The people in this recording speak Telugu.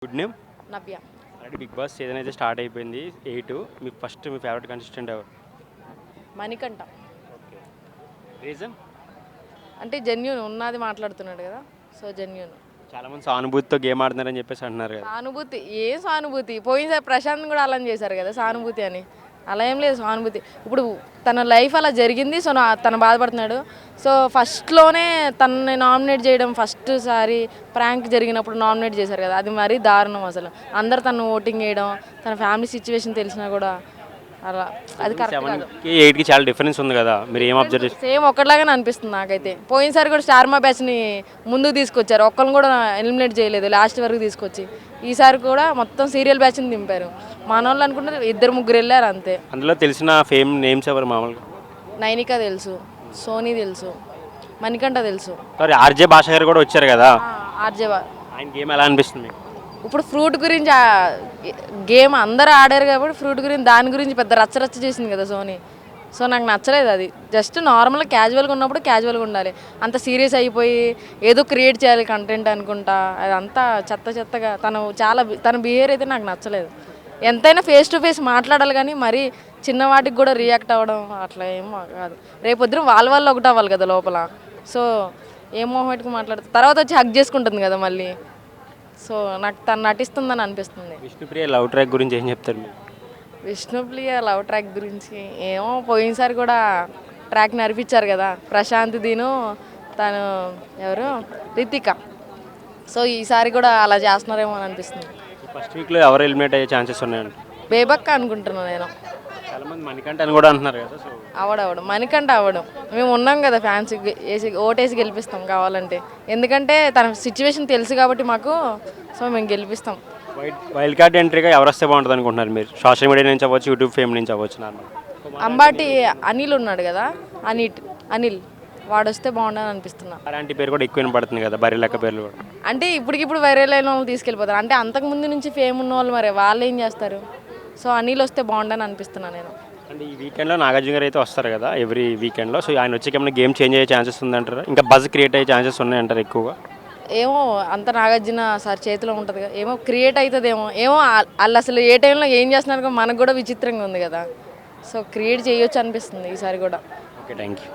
Good name. Navya. Already Bigg Boss season అయితే స్టార్ట్ అయిపోయింది 8. మీ ఫేవరెట్ కంటెస్టెంట్ ఎవరు? మణికంఠ. రీజన్? అంటే జెన్యూన్ ఉన్నది మాట్లాడుతున్నాడు కదా, సో జెన్యూన్. చాలామంది సానుభూతితో గేమ్ ఆడుతున్నారని చెప్పేసి అంటున్నారు కదా. సానుభూతి ఏం సానుభూతి? పోయినసారి ప్రశాంత్ కూడా అలా చేశారు కదా సానుభూతి అని. అలా ఏం లేదు సానుభూతి. ఇప్పుడు తన లైఫ్ అలా జరిగింది, సో తను బాధపడుతున్నాడు. సో ఫస్ట్లోనే తనని నామినేట్ చేయడం, ఫస్ట్ సారి ప్రాంక్ జరిగినప్పుడు నామినేట్ చేశారు కదా, అది మరీ దారుణం అసలు. అందరు తను ఓటింగ్ చేయడం, తన ఫ్యామిలీ సిచ్యువేషన్ తెలిసినా కూడా అలా అది కరెక్ట్ కాదు. 7కి 8కి చాలా డిఫరెన్స్ ఉంది కదా, మీరు ఏం అబ్జర్వ్ చేస్తారు? సేమ్ ఒక్కట్లాగానే అనిపిస్తుంది నాకైతే. పోయినసారి కూడా స్టార్మా బ్యాచ్ని ముందుకు తీసుకొచ్చారు, ఒక్కరిని కూడా ఎలిమినేట్ చేయలేదు లాస్ట్ వరకు తీసుకొచ్చి. ఈసారి కూడా మొత్తం సీరియల్ బ్యాచ్ని దింపారు. మన వాళ్ళు అనుకుంటే 2-3 వెళ్ళారు అంతే. అందులో తెలిసిన ఫేమ్ నేమ్స్ ఎవరు మామూలుగా? నైనిక తెలుసు, సోనీ తెలుసు, మణికంఠ తెలుసు. సారీ, ఆర్జే భాష గారు కూడా వచ్చారు కదా, ఆర్జేవా. ఆయన గేమ్ ఎలా అనిపిస్తుంది మీకు? ఇప్పుడు ఫ్రూట్ గురించి గేమ్ అందరూ ఆడారు కాబట్టి ఫ్రూట్ గురించి దాని గురించి పెద్ద రచ్చరచ్చ చేసింది కదా సోనీ. సో నాకు నచ్చలేదు అది. జస్ట్ నార్మల్గా క్యాజువల్గా ఉన్నప్పుడు క్యాజువల్గా ఉండాలి. అంత సీరియస్ అయిపోయి ఏదో క్రియేట్ చేయాలి కంటెంట్ అనుకుంటా, అదంతా చెత్తగా తన బిహేవియర్ అయితే నాకు నచ్చలేదు. ఎంతైనా ఫేస్ టు ఫేస్ మాట్లాడాలి కానీ మరీ చిన్న వాటికి కూడా రియాక్ట్ అవ్వడం అట్లా ఏం కాదు. రేపొద్దున వాళ్ళ ఒకటి అవ్వాలి కదా లోపల. సో ఏం మొహమాటకి మాట్లాడుతుంది, తర్వాత వచ్చి హగ్ చేసుకుంటుంది కదా మళ్ళీ. సో నాకు తను నటిస్తుందని అనిపిస్తుంది. విష్ణుప్రియ లవ్ ట్రాక్ గురించి ఏం చెప్తారు మీరు? విష్ణుప్రియ లవ్ ట్రాక్ గురించి ఏమో, పోయినసారి కూడా ట్రాక్ నడిపించారు కదా ప్రశాంత్ దీను, తను ఎవరు రితిక. సో ఈసారి కూడా అలా చేస్తున్నారేమో అని అనిపిస్తుంది. ఫస్ట్ వీక్లో ఎవరు ఎలిమినేట్ అయ్యే ఛాన్సెస్ ఉన్నాయండి? బేబక్క అనుకుంటున్నాను నేను. చాలామంది మణికంఠ అని కూడా అంటున్నారు కదా. సో అవడం మణికంఠ అవ్వడం, మేము ఉన్నాం కదా ఫ్యాన్స్, ఓటేసి గెలిపిస్తాం కావాలంటే. ఎందుకంటే తన సిచ్యువేషన్ తెలుసు కాబట్టి మాకు, సో మేము గెలిపిస్తాం. వైల్డ్ కార్డ్ ఎంట్రీగా ఎవరు వస్తే బాగుంటుంది అనుకుంటున్నారు మీరు? సోషల్ మీడియా నుంచి అవ్వచ్చు, యూట్యూబ్ ఫేమ్ నుంచి అవ్వచ్చు. నార్మల్ అంబాటి అనిల్ ఉన్నాడు కదా, అనిల్ వాడు వస్తే బాగుండని అనిపిస్తున్నా. అలాంటి పేరు కూడా ఎక్కువ వినపడుతుంది కదా, బరి లెక్క పేర్లు కూడా. అంటే ఇప్పటికిప్పుడు వైరల్ అయిన వాళ్ళు తీసుకెళ్ళిపోతారు, అంటే అంతకుముందు నుంచి ఫేమ్ ఉన్న వాళ్ళు మరి వాళ్ళు ఏం చేస్తారు? సో అనిల్ వస్తే బాగుండని అనిపిస్తున్నా నేను. అంటే ఈ వీకెండ్లో నాగార్జున గారు అయితే వస్తారు కదా ఎవ్రీ వీకెండ్లో. సో ఆయన వచ్చి ఏమైనా గేమ్ చేంజ్ అయ్యే ఛాన్సెస్ ఉందంటారా? ఇంకా బజ్ క్రియేట్ అయ్యే ఛాన్సెస్ ఉన్నాయంటారు ఎక్కువగా? ఏమో అంత నాగార్జున సార్ చేతిలో ఉంటుంది కదా, ఏమో క్రియేట్ అవుతుందేమో. ఏమో వాళ్ళు అసలు ఏ టైంలో ఏం చేస్తున్నారు మనకు కూడా విచిత్రంగా ఉంది కదా. సో క్రియేట్ చేయొచ్చు అనిపిస్తుంది ఈసారి కూడా. Okay, thank you.